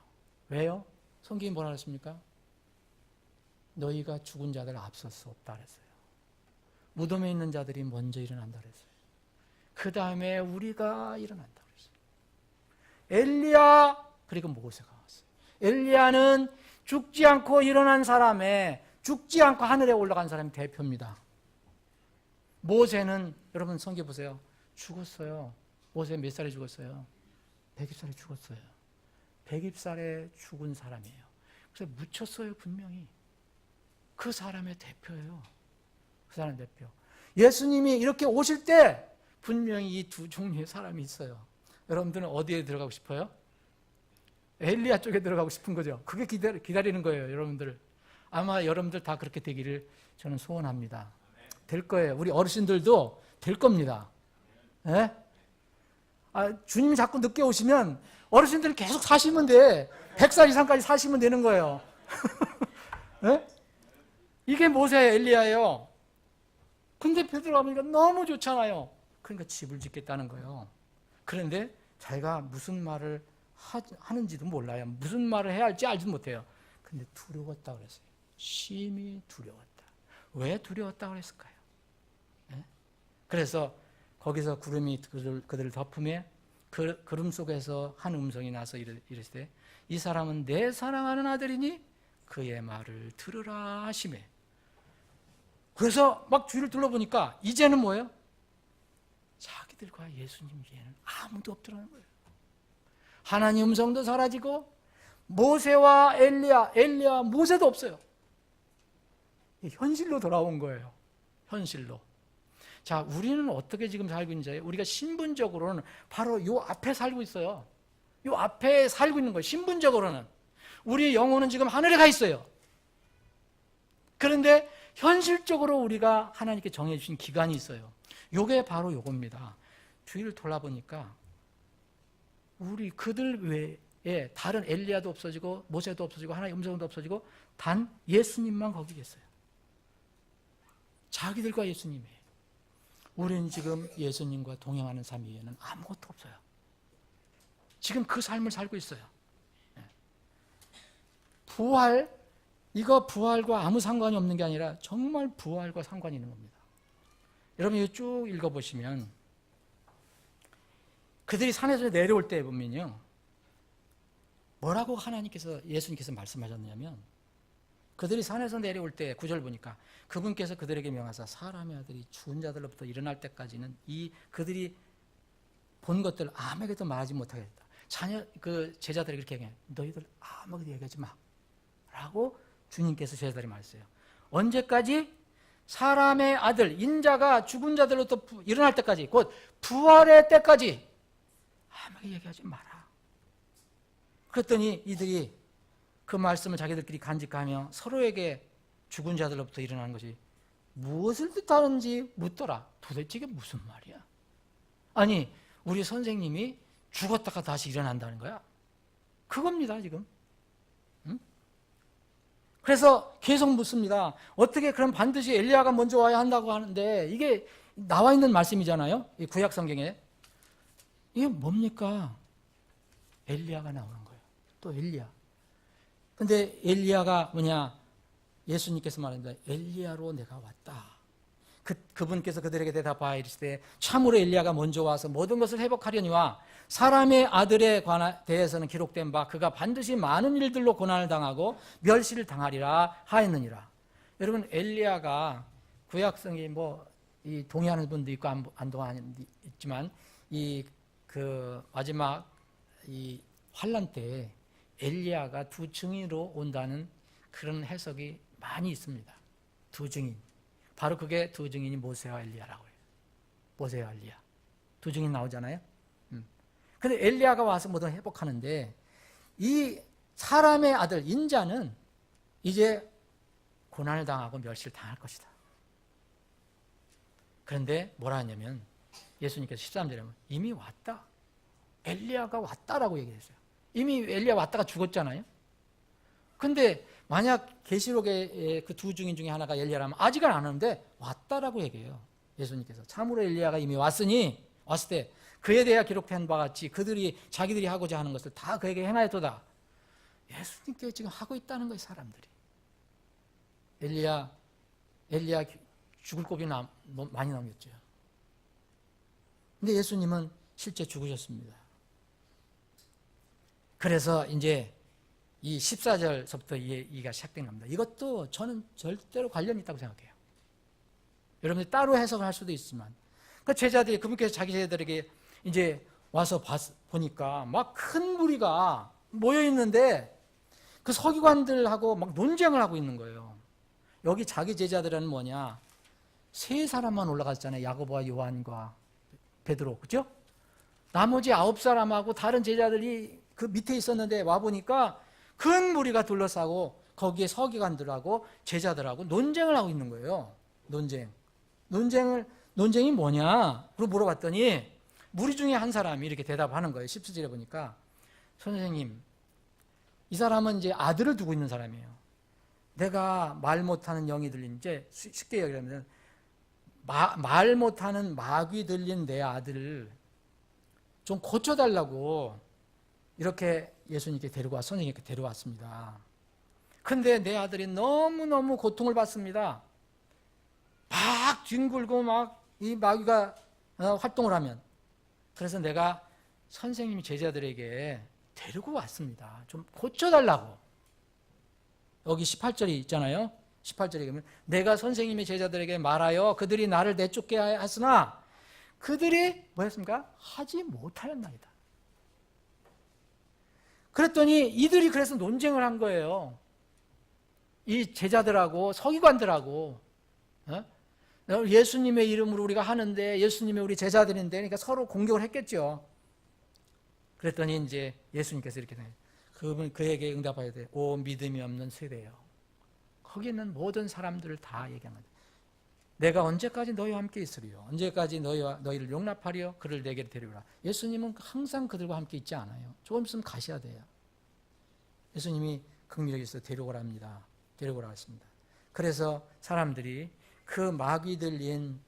왜요? 성경이 뭐라 그랬습니까? 너희가 죽은 자들 앞설 수 없다 그랬어요. 무덤에 있는 자들이 먼저 일어난다 그랬어요. 그 다음에 우리가 일어난다 그랬어요. 엘리야, 그리고 모세가 왔어요. 엘리야는 죽지 않고 일어난 사람의, 죽지 않고 하늘에 올라간 사람의 대표입니다. 모세는, 여러분 성경 보세요. 죽었어요. 모세 몇 살에 죽었어요? 120살에 죽었어요. 120살에 죽은 사람이에요. 그래서 묻혔어요, 분명히. 그 사람의 대표예요. 그 사람의 대표. 예수님이 이렇게 오실 때 분명히 이 두 종류의 사람이 있어요. 여러분들은 어디에 들어가고 싶어요? 엘리야 쪽에 들어가고 싶은 거죠. 그게 기다리는 거예요, 여러분들. 아마 여러분들 다 그렇게 되기를 저는 소원합니다. 될 거예요. 우리 어르신들도 될 겁니다. 네? 주님이 자꾸 늦게 오시면 어르신들은 계속 사시면 돼. 100살 이상까지 사시면 되는 거예요. 네? 이게 모세 엘리야예요. 근데 베드로가 보니까 너무 좋잖아요. 그러니까 집을 짓겠다는 거예요. 그런데 자기가 무슨 말을 하는지도 몰라요. 무슨 말을 해야 할지 알지도 못해요. 근데 두려웠다 그랬어요. 심히 두려웠다. 왜 두려웠다 그랬을까요? 네? 그래서 거기서 구름이 그들을 덮음에 그 구름 속에서 한 음성이 나서 이르시되 이 사람은 내 사랑하는 아들이니 그의 말을 들으라 하시매. 그래서 막 주위를 둘러보니까 이제는 뭐예요? 자기들과 예수님 외에는 아무도 없더라는 거예요. 하나님 음성도 사라지고 모세와 엘리야, 모세도 없어요. 현실로 돌아온 거예요. 현실로. 자, 우리는 어떻게 지금 살고 있는지, 우리가 신분적으로는 바로 요 앞에 살고 있어요. 요 앞에 살고 있는 거예요. 신분적으로는. 우리의 영혼은 지금 하늘에 가 있어요. 그런데 현실적으로 우리가 하나님께 정해주신 기간이 있어요. 요게 바로 요겁니다. 주위를 돌아보니까 우리 그들 외에 다른 엘리야도 없어지고 모세도 없어지고 하나님 음성도 없어지고 단 예수님만 거기 계세요. 자기들과 예수님이에요. 우리는 지금 예수님과 동행하는 삶 위에는 아무것도 없어요. 지금 그 삶을 살고 있어요. 부활, 이거 부활과 아무 상관이 없는 게 아니라 정말 부활과 상관이 있는 겁니다. 여러분 이거 쭉 읽어보시면 그들이 산에서 내려올 때 보면요, 뭐라고 예수님께서 말씀하셨냐면, 그들이 산에서 내려올 때 9절 보니까 그분께서 그들에게 명하사 사람의 아들이 죽은 자들로부터 일어날 때까지는 그들이 본 것들 아무에게도 말하지 못하게 했다. 제자들에게 이렇게 얘기해요. 너희들 아무에게도 얘기하지 마 라고 주님께서 제자들이 말했어요. 언제까지? 사람의 아들 인자가 죽은 자들로부터 일어날 때까지, 곧 부활의 때까지 아무에게 얘기하지 마라. 그랬더니 이들이 그 말씀을 자기들끼리 간직하며 서로에게 죽은 자들로부터 일어나는 것이 무엇을 뜻하는지 묻더라. 도대체 이게 무슨 말이야? 아니, 우리 선생님이 죽었다가 다시 일어난다는 거야? 그겁니다, 지금. 응? 그래서 계속 묻습니다. 어떻게 그럼 반드시 엘리야가 먼저 와야 한다고 하는데 이게 나와 있는 말씀이잖아요. 이 구약 성경에. 이게 뭡니까? 엘리야가 나오는 거예요. 또 엘리야. 근데 엘리야가 뭐냐? 예수님께서 말합니다. 엘리야로 내가 왔다. 그분께서 그들에게 대답하여 이르시되 참으로 엘리야가 먼저 와서 모든 것을 회복하려니와 사람의 아들에 대해서는 기록된 바 그가 반드시 많은 일들로 고난을 당하고 멸시를 당하리라 하였느니라. 여러분 엘리야가 구약성이 이 동의하는 분도 있고 안 동의하는 분도 있지만 그 마지막 이 환란 때 엘리야가 두 증인으로 온다는 그런 해석이 많이 있습니다. 두 증인. 바로 그게 두 증인이 모세와 엘리야라고 해요. 모세와 엘리야. 두 증인 나오잖아요. 근데 엘리야가 와서 모든 회복하는데 이 사람의 아들 인자는 이제 고난을 당하고 멸시를 당할 것이다. 그런데 뭐라 하냐면 예수님께서 13절에 이미 왔다. 엘리야가 왔다라고 얘기했어요. 이미 엘리야 왔다가 죽었잖아요. 근데 만약 계시록의 그 두 증인 중에 하나가 엘리야라면 아직은 안 왔는데 왔다라고 얘기해요. 예수님께서 참으로 엘리야가 이미 왔을 때 그에 대해 기록된 바 같이 자기들이 하고자 하는 것을 다 그에게 행하였도다. 예수님께 지금 하고 있다는 거예요, 사람들이. 엘리야 죽을 곱이 많이 남겼죠. 근데 예수님은 실제 죽으셨습니다. 그래서 이제 이 14절서부터 이가 시작된 겁니다. 이것도 저는 절대로 관련이 있다고 생각해요. 여러분들 따로 해석을 할 수도 있지만, 그 그분께서 자기 제자들에게 이제 와서 보니까 막 큰 무리가 모여 있는데 그 서기관들하고 막 논쟁을 하고 있는 거예요. 여기 자기 제자들은 뭐냐? 세 사람만 올라갔잖아요. 야고보와 요한과 베드로, 그죠? 나머지 9사람하고 다른 제자들이 그 밑에 있었는데 와보니까 큰 무리가 둘러싸고 거기에 서기관들하고 제자들하고 논쟁을 하고 있는 거예요. 논쟁이 뭐냐? 그리고 물어봤더니 무리 중에 한 사람이 이렇게 대답하는 거예요. 17절에 보니까 선생님, 이 사람은 이제 아들을 두고 있는 사람이에요. 내가 말 못하는 영이 들린, 이제 쉽게 얘기하면 말 못하는 마귀 들린 내 아들을 좀 고쳐달라고 이렇게 예수님께 선생님께 데려왔습니다. 근데 내 아들이 너무너무 고통을 받습니다. 막 뒹굴고 막 이 마귀가 활동을 하면. 그래서 내가 선생님이 제자들에게 데리고 왔습니다. 좀 고쳐달라고. 여기 18절이 있잖아요. 18절에 보면 내가 선생님의 제자들에게 말하여 그들이 나를 내쫓게 하였으나 그들이 뭐였습니까? 하지 못하였나이다. 그랬더니 이들이 그래서 논쟁을 한 거예요. 이 제자들하고 서기관들하고 예수님의 이름으로 우리가 하는데 예수님의 우리 제자들인데 그러니까 서로 공격을 했겠죠. 그랬더니 이제 예수님께서 이렇게 그에게 응답하여 돼. 오 믿음이 없는 세대요. 거기 있는 모든 사람들을 다 얘기합니다. 내가 언제까지 너희와 함께 있으리요? 언제까지 너희를 용납하리요? 그를 내게 데려오라. 예수님은 항상 그들과 함께 있지 않아요. 조금 있으면 가셔야 돼요. 예수님이 긍휼히 여기서 데려오라 합니다. 데려오라 하십니다. 그래서 사람들이 그 마귀 들린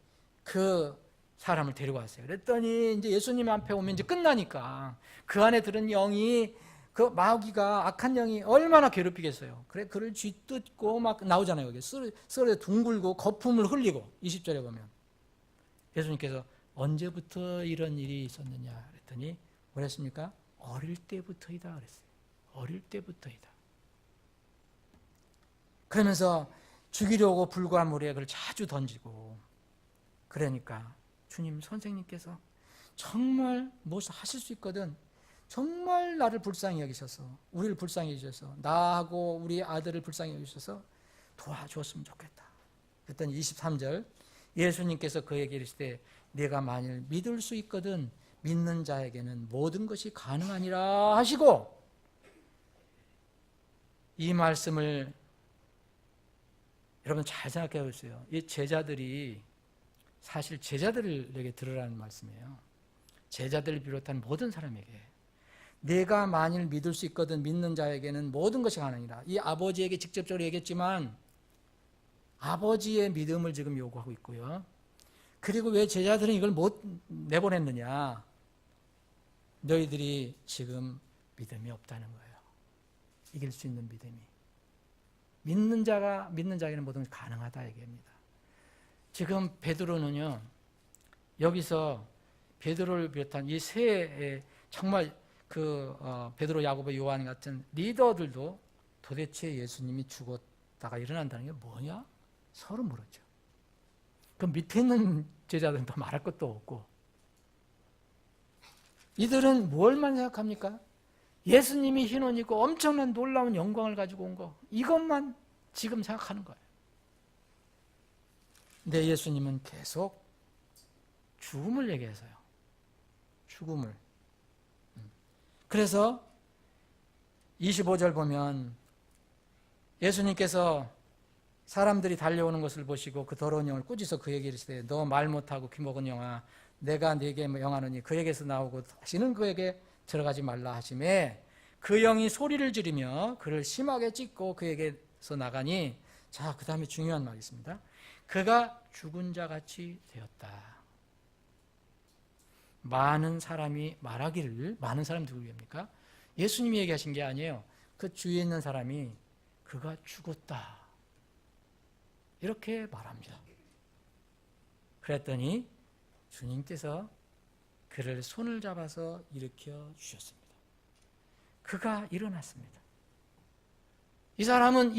그 사람을 데려왔어요. 그랬더니 이제 예수님 앞에 오면 이제 끝나니까 그 안에 들은 영이 그 마귀가 악한 영이 얼마나 괴롭히겠어요. 그래 그를 쥐뜯고 막 나오잖아요. 여기 썰에 둥글고 거품을 흘리고 20절에 보면 예수님께서 언제부터 이런 일이 있었느냐 그랬더니 뭐랬습니까? 어릴 때부터이다 그랬어요. 어릴 때부터이다. 그러면서 죽이려고 불과 물에 그걸 자주 던지고 그러니까 주님 선생님께서 정말 무엇을 하실 수 있거든 정말 나를 불쌍히 여기셔서 우리를 불쌍히 여기셔서 나하고 우리 아들을 불쌍히 여기셔서 도와주었으면 좋겠다. 그랬더니 23절 예수님께서 그에게 이르시되 네가 만일 믿을 수 있거든 믿는 자에게는 모든 것이 가능하니라 하시고 이 말씀을 여러분 잘 생각해 보세요. 이 제자들이 사실 제자들에게 들으라는 말씀이에요. 제자들을 비롯한 모든 사람에게 내가 만일 믿을 수 있거든 믿는 자에게는 모든 것이 가능이라. 이 아버지에게 직접적으로 얘기했지만 아버지의 믿음을 지금 요구하고 있고요. 그리고 왜 제자들은 이걸 못 내보냈느냐? 너희들이 지금 믿음이 없다는 거예요. 이길 수 있는 믿음이. 믿는 자에게는 모든 것이 가능하다 얘기합니다. 지금 베드로는요. 여기서 베드로를 비롯한 이 세 정말 베드로, 야고보, 요한 같은 리더들도 도대체 예수님이 죽었다가 일어난다는 게 뭐냐? 서로 물었죠. 그 밑에 있는 제자들은 더 말할 것도 없고 이들은 뭘만 생각합니까? 예수님이 흰 옷 입고 엄청난 놀라운 영광을 가지고 온 거 이것만 지금 생각하는 거예요. 근데 예수님은 계속 죽음을 얘기해서요. 죽음을. 그래서 25절 보면 예수님께서 사람들이 달려오는 것을 보시고 그 더러운 영을 꾸짖어 그에게 이르시되 너 말 못하고 귀 먹은 영아 내가 네게 명하노니 그에게서 나오고 다시는 그에게 들어가지 말라 하시매 그 영이 소리를 지르며 그를 심하게 찢고 그에게서 나가니 자 그 다음에 중요한 말이 있습니다. 그가 죽은 자같이 되었다. 많은 사람이 말하기를 많은 사람이 누구입니까? 예수님이 얘기하신 게 아니에요. 그 주위에 있는 사람이 그가 죽었다 이렇게 말합니다. 그랬더니 주님께서 그를 손을 잡아서 일으켜 주셨습니다. 그가 일어났습니다. 이 사람은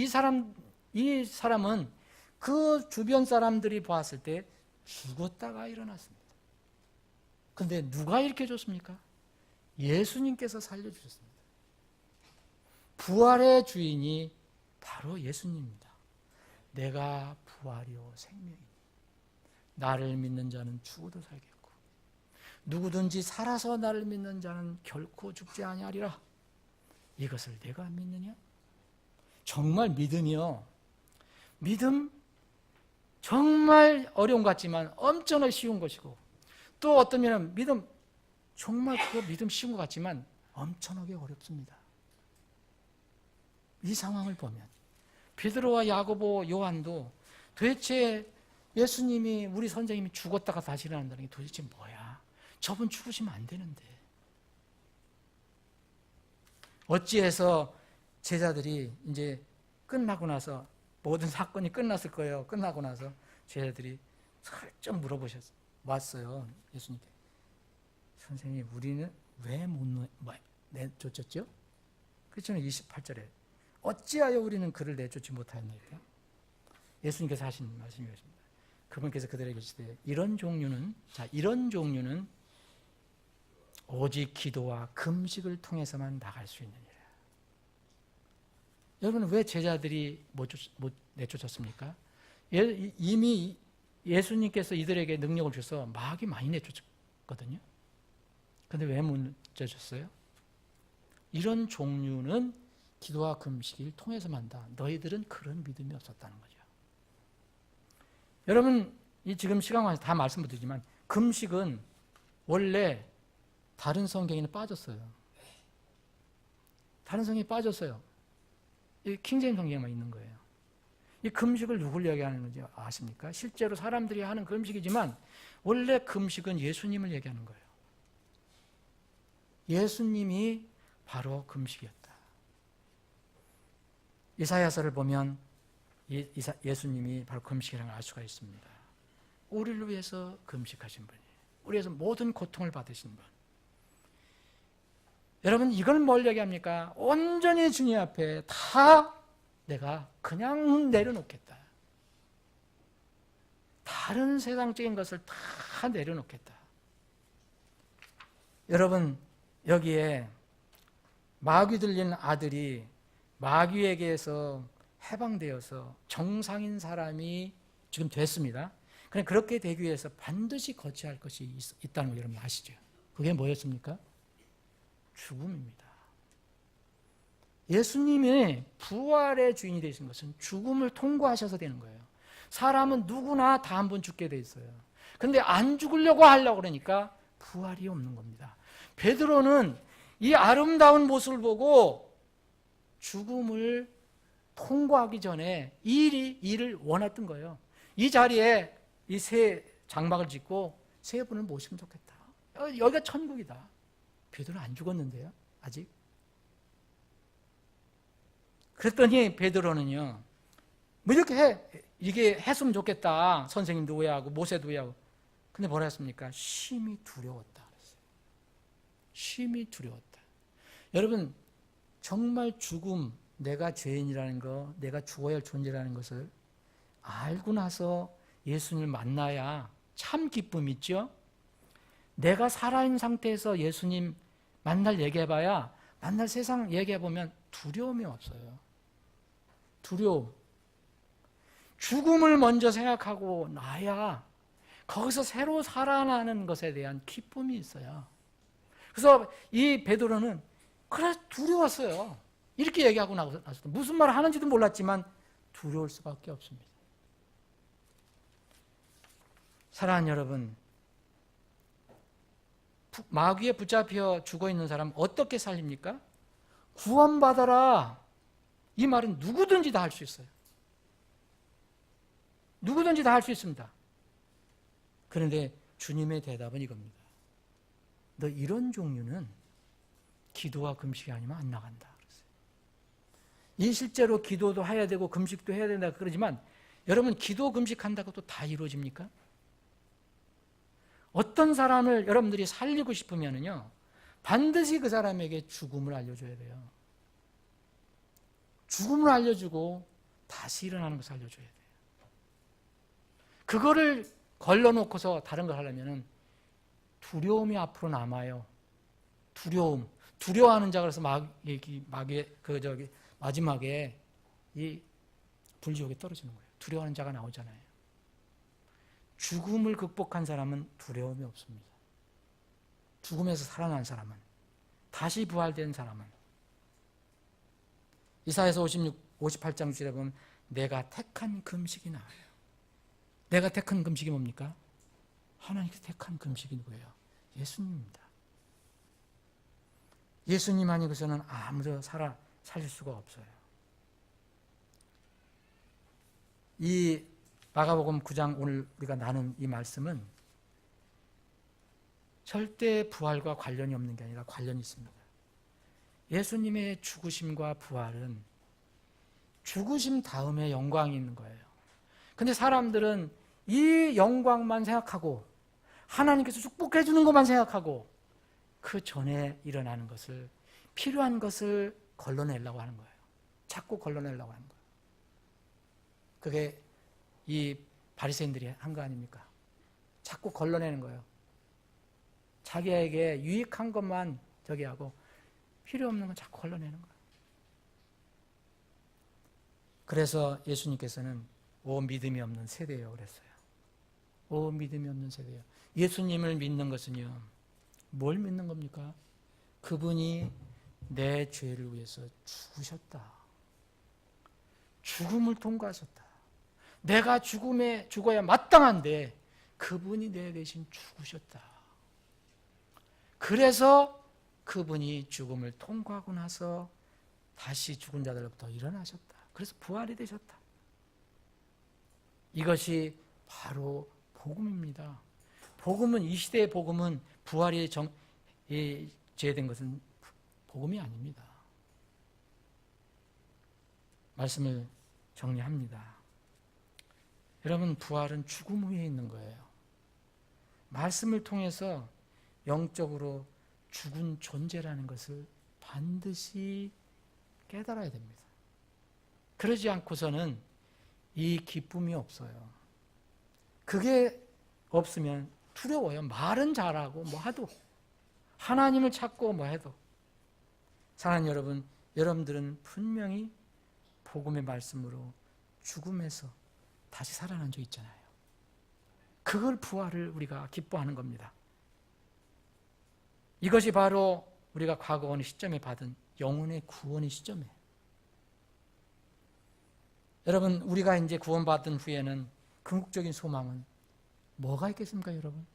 그 주변 사람들이 봤을 때 죽었다가 일어났습니다. 그런데 누가 일으켜 줬습니까? 예수님께서 살려주셨습니다. 부활의 주인이 바로 예수님입니다. 내가 부활이요 생명이니 나를 믿는 자는 죽어도 살겠고 누구든지 살아서 나를 믿는 자는 결코 죽지 아니하리라. 이것을 내가 믿느냐? 정말 믿음이요. 믿음 정말 어려운 것 같지만 엄청나게 쉬운 것이고 또 어떤 면은 믿음 정말 그 믿음 쉬운 것 같지만 엄청나게 어렵습니다. 이 상황을 보면 베드로와 야고보, 요한도 도대체 예수님이, 우리 선생님이 죽었다가 다시 일어난다는 게 도대체 뭐야? 저분 죽으시면 안 되는데. 어찌해서 제자들이 이제 끝나고 나서, 모든 사건이 끝났을 거예요. 끝나고 나서 제자들이 살짝 왔어요. 예수님께. 선생님, 우리는 왜 못 내쫓았죠? 그렇잖아요. 28절에. 어찌하여 우리는 그를 내쫓지 못하였나이까? 예수님께서 하신 말씀이었습니다. 그분께서 그들에게 이르시되 이런 종류는 오직 기도와 금식을 통해서만 나갈 수 있느니라. 여러분, 왜 제자들이 못 내쫓았습니까? 이미 예수님께서 이들에게 능력을 주셔서 마귀 많이 내쫓았거든요. 그런데 왜 못 내쫓았어요? 이런 종류는 기도와 금식을 통해서만 한다. 너희들은 그런 믿음이 없었다는 거죠. 여러분, 지금 시간 관계에서 다 말씀을 드리지만 금식은 원래 다른 성경에는 빠졌어요. 다른 성경이 빠졌어요. 이 킹제임 성경에만 있는 거예요. 이 금식을 누굴 얘기하는 건지 아십니까? 실제로 사람들이 하는 금식이지만 원래 금식은 예수님을 얘기하는 거예요. 예수님이 바로 금식이었다. 이사야서를 보면 예수님이 바로 금식이라는 걸 알 수가 있습니다. 우리를 위해서 금식하신 분이에요. 우리 위해서 모든 고통을 받으신 분. 여러분, 이걸 뭘 얘기합니까? 온전히 주님 앞에 다 내가 그냥 내려놓겠다. 다른 세상적인 것을 다 내려놓겠다. 여러분, 여기에 마귀 들린 아들이 마귀에게서 해방되어서 정상인 사람이 지금 됐습니다. 그런데 그렇게 되기 위해서 반드시 거쳐야 할 것이 있다는 거 여러분 아시죠? 그게 뭐였습니까? 죽음입니다. 예수님이 부활의 주인이 되신 것은 죽음을 통과하셔서 되는 거예요. 사람은 누구나 다 한 번 죽게 돼 있어요. 그런데 안 죽으려고 하려고 그러니까 부활이 없는 겁니다. 베드로는 이 아름다운 모습을 보고 죽음을 통과하기 전에 일을 원했던 거예요. 이 자리에 이 새 장막을 짓고 세 분을 모시면 좋겠다. 여기가 천국이다. 베드로는 안 죽었는데요, 아직. 그랬더니 베드로는요, 뭐 이게 했으면 좋겠다. 선생님도 오해하고 모세도 오해하고. 근데 뭐라 했습니까? 심히 두려웠다 그랬어요. 심히 두려웠다. 여러분, 정말 죽음, 내가 죄인이라는 거, 내가 죽어야 할 존재라는 것을 알고 나서 예수님을 만나야 참 기쁨이 있죠. 내가 살아있는 상태에서 예수님 만날 얘기해봐야, 만날 세상 얘기해보면 두려움이 없어요. 두려움. 죽음을 먼저 생각하고 나야 거기서 새로 살아나는 것에 대한 기쁨이 있어요. 그래서 이 베드로는 그래 두려웠어요. 이렇게 얘기하고 나서 무슨 말을 하는지도 몰랐지만 두려울 수밖에 없습니다. 사랑하는 여러분, 마귀에 붙잡혀 죽어있는 사람 어떻게 살립니까? 구원받아라. 이 말은 누구든지 다 할 수 있어요. 누구든지 다 할 수 있습니다. 그런데 주님의 대답은 이겁니다. 너 이런 종류는 기도와 금식이 아니면 안 나간다. 그랬어요. 이 실제로 기도도 해야 되고 금식도 해야 된다 그러지만 여러분, 기도 금식한다고 또 다 이루어집니까? 어떤 사람을 여러분들이 살리고 싶으면요, 반드시 그 사람에게 죽음을 알려줘야 돼요. 죽음을 알려주고 다시 일어나는 것을 알려줘야 돼요. 그거를 걸러놓고서 다른 걸 하려면 두려움이 앞으로 남아요. 두려워하는 자. 그래서 마지막에 이 불지옥에 떨어지는 거예요. 두려워하는 자가 나오잖아요. 죽음을 극복한 사람은 두려움이 없습니다. 죽음에서 살아난 사람은, 다시 부활된 사람은, 이사야서 58장 6절에 보면 내가 택한 금식이 나와요. 내가 택한 금식이 뭡니까? 하나님께서 택한 금식이 누구예요? 예수님입니다. 예수님 아니고서는 아무도 살릴 수가 없어요. 이 마가복음 9장 오늘 우리가 나눈 이 말씀은 절대 부활과 관련이 없는 게 아니라 관련이 있습니다. 예수님의 죽으심과 부활은 죽으심 다음에 영광이 있는 거예요. 근데 사람들은 이 영광만 생각하고 하나님께서 축복해 주는 것만 생각하고 그 전에 일어나는 것을, 필요한 것을 걸러내려고 하는 거예요. 자꾸 걸러내려고 하는 거예요. 그게 이 바리새인들이 한 거 아닙니까? 자꾸 걸러내는 거예요. 자기에게 유익한 것만 저기 하고 필요 없는 건 자꾸 걸러내는 거예요. 그래서 예수님께서는 오 믿음이 없는 세대요 그랬어요. 오 믿음이 없는 세대요. 예수님을 믿는 것은요, 뭘 믿는 겁니까? 그분이 내 죄를 위해서 죽으셨다. 죽음을 통과하셨다. 내가 죽어야 마땅한데 그분이 내 대신 죽으셨다. 그래서 그분이 죽음을 통과하고 나서 다시 죽은 자들로부터 일어나셨다. 그래서 부활이 되셨다. 이것이 바로 복음입니다. 복음은, 이 시대의 복음은 부활이 제된 것은 복음이 아닙니다. 말씀을 정리합니다. 여러분, 부활은 죽음 후에 있는 거예요. 말씀을 통해서 영적으로 죽은 존재라는 것을 반드시 깨달아야 됩니다. 그러지 않고서는 이 기쁨이 없어요. 그게 없으면 두려워요. 말은 잘하고 뭐 하도, 하나님을 찾고 뭐 해도. 사랑하는 여러분, 여러분들은 분명히 복음의 말씀으로 죽음에서 다시 살아난 적 있잖아요. 그걸 부활을 우리가 기뻐하는 겁니다. 이것이 바로 우리가 과거 어느 시점에 받은 영혼의 구원의 시점이에요. 여러분, 우리가 이제 구원받은 후에는 궁극적인 소망은 뭐가 있겠습니까, 여러분?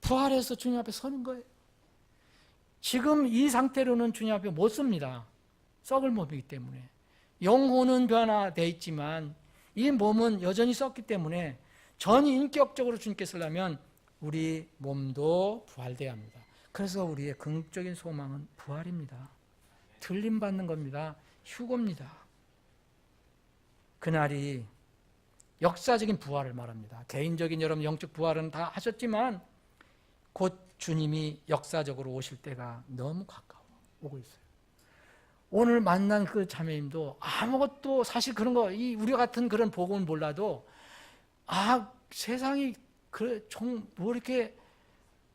부활해서 주님 앞에 서는 거예요. 지금 이 상태로는 주님 앞에 못 섭니다. 썩을 몸이기 때문에. 영혼은 변화되어 있지만 이 몸은 여전히 썩기 때문에 전인격적으로 주님께 서려면 우리 몸도 부활돼야 합니다. 그래서 우리의 궁극적인 소망은 부활입니다. 들림받는 겁니다. 휴거입니다. 그날이 역사적인 부활을 말합니다. 개인적인 여러분 영적 부활은 다 하셨지만 곧 주님이 역사적으로 오실 때가 너무 가까워 오고 있어요. 오늘 만난 그 자매님도 아무것도 사실 그런 거, 우리 같은 그런 복음을 몰라도 세상이 뭐 이렇게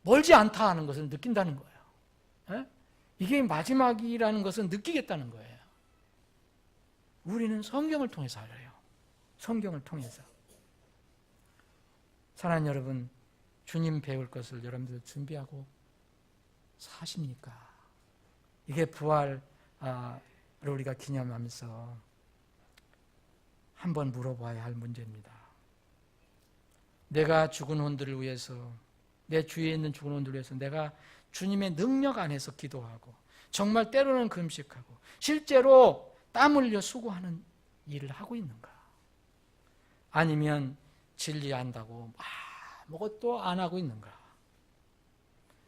멀지 않다 하는 것을 느낀다는 거예요. 에? 이게 마지막이라는 것을 느끼겠다는 거예요. 우리는 성경을 통해서 알아요. 성경을 통해서. 사랑하는 여러분, 주님 배울 것을 여러분들 준비하고 사십니까? 이게 부활을 우리가 기념하면서 한번 물어봐야 할 문제입니다. 내가 죽은 혼들을 위해서, 내 주위에 있는 죽은 혼들을 위해서 내가 주님의 능력 안에서 기도하고 정말 때로는 금식하고 실제로 땀 흘려 수고하는 일을 하고 있는가? 아니면 진리한다고 아무것도 안 하고 있는가?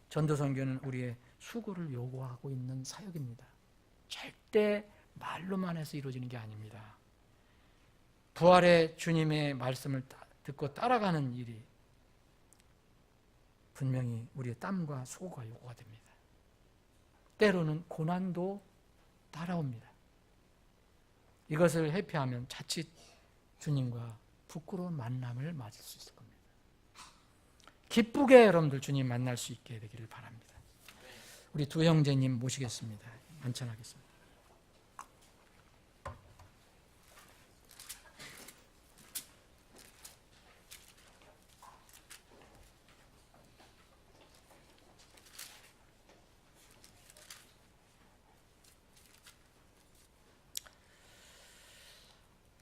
전도선교는 우리의 수고를 요구하고 있는 사역입니다. 절대 말로만 해서 이루어지는 게 아닙니다. 부활의 주님의 말씀을 듣고 따라가는 일이 분명히 우리의 땀과 수고가 요구가 됩니다. 때로는 고난도 따라옵니다. 이것을 회피하면 자칫 주님과 부끄러운 만남을 맞을 수 있을 겁니다. 기쁘게 여러분들 주님 만날 수 있게 되기를 바랍니다. 우리 두 형제님 모시겠습니다. 만찬하겠습니다.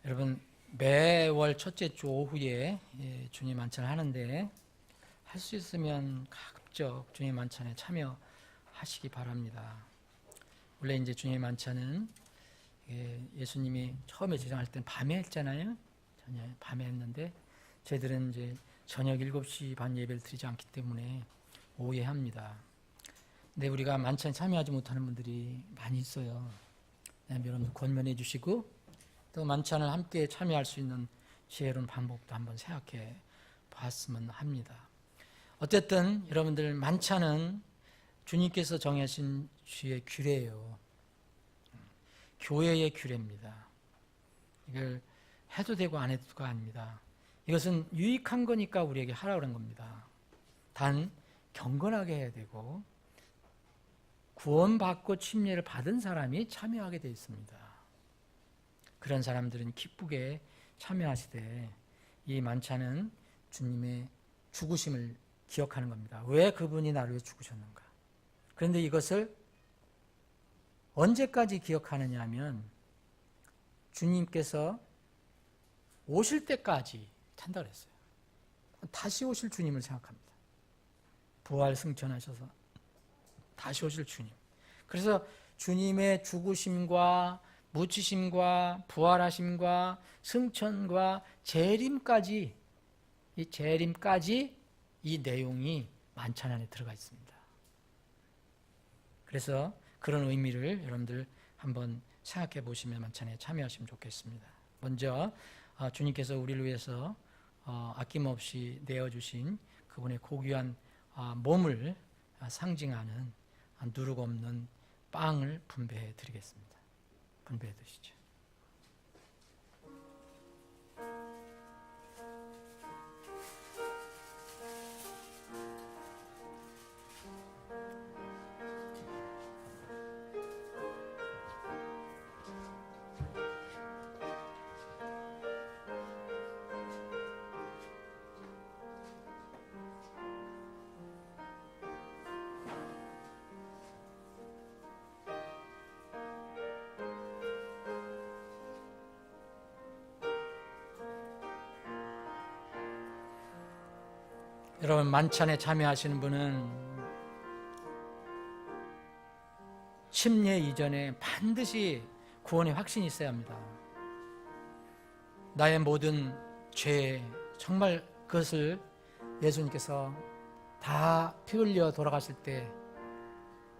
여러분, 매월 첫째 주 오후에 주님 만찬을 하는데 할 수 있으면 가급적 주님 만찬에 참여하시기 바랍니다. 원래 이제 주님 만찬은 예수님이 처음에 제정할 때는 밤에 했잖아요. 밤에 했는데 저희들은 이제 저녁 7시 반 예배를 드리지 않기 때문에 오해합니다. 근데 우리가 만찬에 참여하지 못하는 분들이 많이 있어요. 여러분 권면해 주시고 또 만찬을 함께 참여할 수 있는 지혜로운 방법도 한번 생각해 봤으면 합니다. 어쨌든 여러분들 만찬은 주님께서 정하신 주의 규례예요. 교회의 규례입니다. 이걸 해도 되고 안 해도가 아닙니다. 이것은 유익한 거니까 우리에게 하라고 그런 겁니다. 단 경건하게 해야 되고 구원받고 침례를 받은 사람이 참여하게 되어 있습니다. 그런 사람들은 기쁘게 참여하시되 이 만찬은 주님의 죽으심을 기억하는 겁니다. 왜 그분이 나를 위해 죽으셨는가? 그런데 이것을 언제까지 기억하느냐 하면 주님께서 오실 때까지 찬다 그랬어요. 다시 오실 주님을 생각합니다. 부활 승천하셔서 다시 오실 주님. 그래서 주님의 죽으심과 묻히심과 부활하심과 승천과 재림까지 이 내용이 만찬 안에 들어가 있습니다. 그래서 그런 의미를 여러분들 한번 생각해 보시면 만찬에 참여하시면 좋겠습니다. 먼저 주님께서 우리를 위해서 아낌없이 내어주신 그분의 고귀한 몸을 상징하는 누룩 없는 빵을 분배해 드리겠습니다. 분배해 드시죠. 여러분 만찬에 참여하시는 분은 침례 이전에 반드시 구원의 확신이 있어야 합니다. 나의 모든 죄 정말 그것을 예수님께서 다 피 흘려 돌아가실 때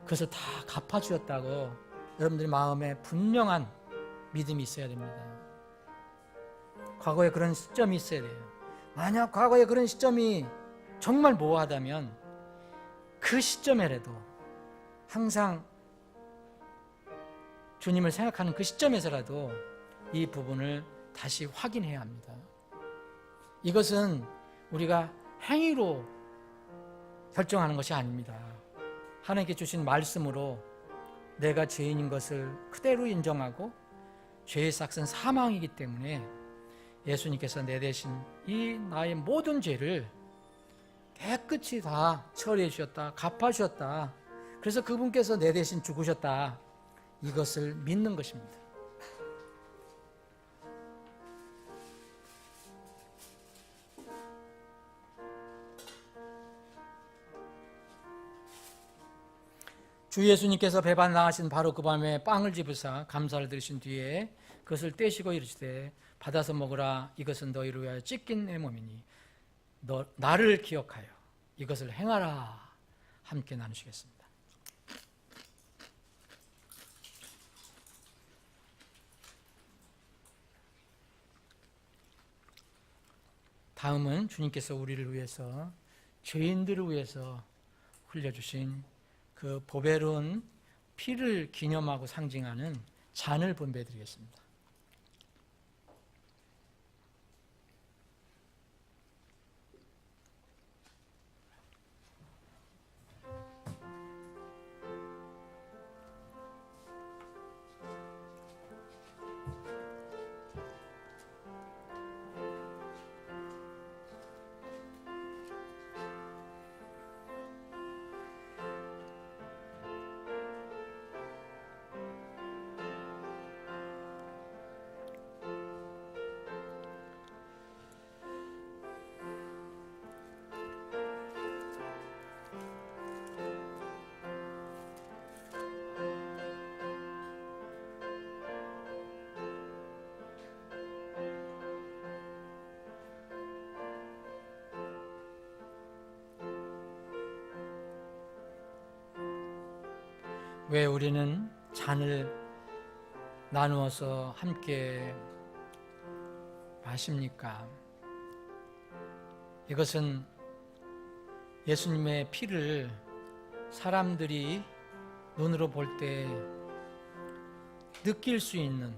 그것을 다 갚아주었다고 여러분들의 마음에 분명한 믿음이 있어야 됩니다. 과거에 그런 시점이 있어야 돼요. 만약 과거에 그런 시점이 정말 모호하다면 그 시점에라도 항상 주님을 생각하는 그 시점에서라도 이 부분을 다시 확인해야 합니다. 이것은 우리가 행위로 결정하는 것이 아닙니다. 하나님께 주신 말씀으로 내가 죄인인 것을 그대로 인정하고 죄의 삭은 사망이기 때문에 예수님께서 내 대신 이 나의 모든 죄를 깨끗이 다 처리해 주셨다, 갚아 주셨다. 그래서 그분께서 내 대신 죽으셨다. 이것을 믿는 것입니다. 주 예수님께서 배반 나가신 바로 그 밤에 빵을 집으사 감사를 드리신 뒤에 그것을 떼시고 이르시되 받아서 먹으라. 이것은 너희를 위하여 찢긴 내 몸이니 너 나를 기억하여 이것을 행하라. 함께 나누시겠습니다. 다음은 주님께서 우리를 위해서 죄인들을 위해서 흘려주신 그 보배로운 피를 기념하고 상징하는 잔을 분배해 드리겠습니다. 왜 우리는 잔을 나누어서 함께 마십니까? 이것은 예수님의 피를 사람들이 눈으로 볼 때 느낄 수 있는,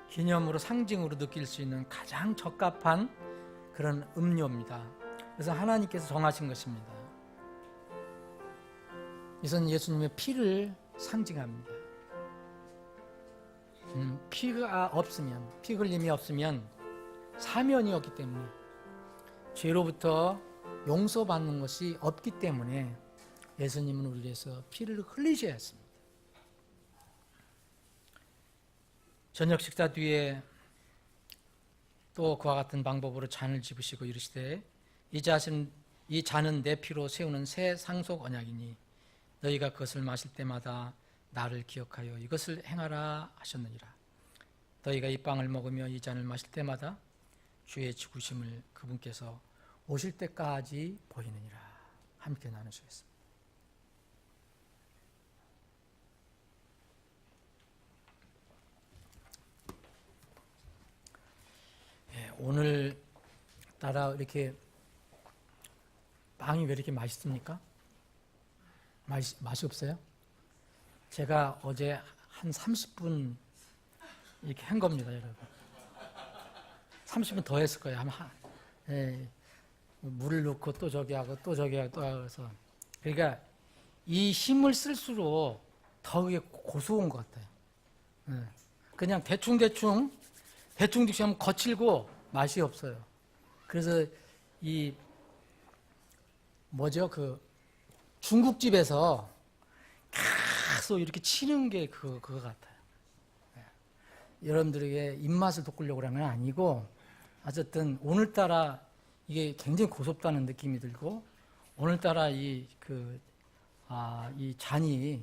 기념으로, 상징으로 느낄 수 있는 가장 적합한 그런 음료입니다. 그래서 하나님께서 정하신 것입니다. 이것은 예수님의 피를 상징합니다. 피가 없으면, 피 흘림이 없으면 사면이 없기 때문에, 죄로부터 용서받는 것이 없기 때문에 예수님은 우리를 위해서 피를 흘리셔야 했습니다. 저녁 식사 뒤에 또 그와 같은 방법으로 잔을 집으시고 이르시되 이 잔은 내 피로 세우는 새 상속 언약이니 너희가 그것을 마실 때마다 나를 기억하여 이것을 행하라 하셨느니라. 너희가 이 빵을 먹으며 이 잔을 마실 때마다 주의 죽으심을 그분께서 오실 때까지 보이느니라. 함께 나누시겠습니다. 오늘따라 이렇게 빵이 왜 이렇게 맛있습니까? 맛이 없어요? 제가 어제 한 30분 이렇게 한 겁니다, 여러분. 30분 더 했을 거예요. 물을 넣고 또 저기 하고 또 저기 하고 또 해서. 그러니까 이 힘을 쓸수록 더 그게 고소한 것 같아요. 그냥 대충 하면 거칠고 맛이 없어요. 그래서 중국집에서 계속 이렇게 치는 게 그거 같아요. 여러분들에게 입맛을 돋구려고 그런 건 아니고, 어쨌든 오늘따라 이게 굉장히 고섭다는 느낌이 들고, 오늘따라 이 잔이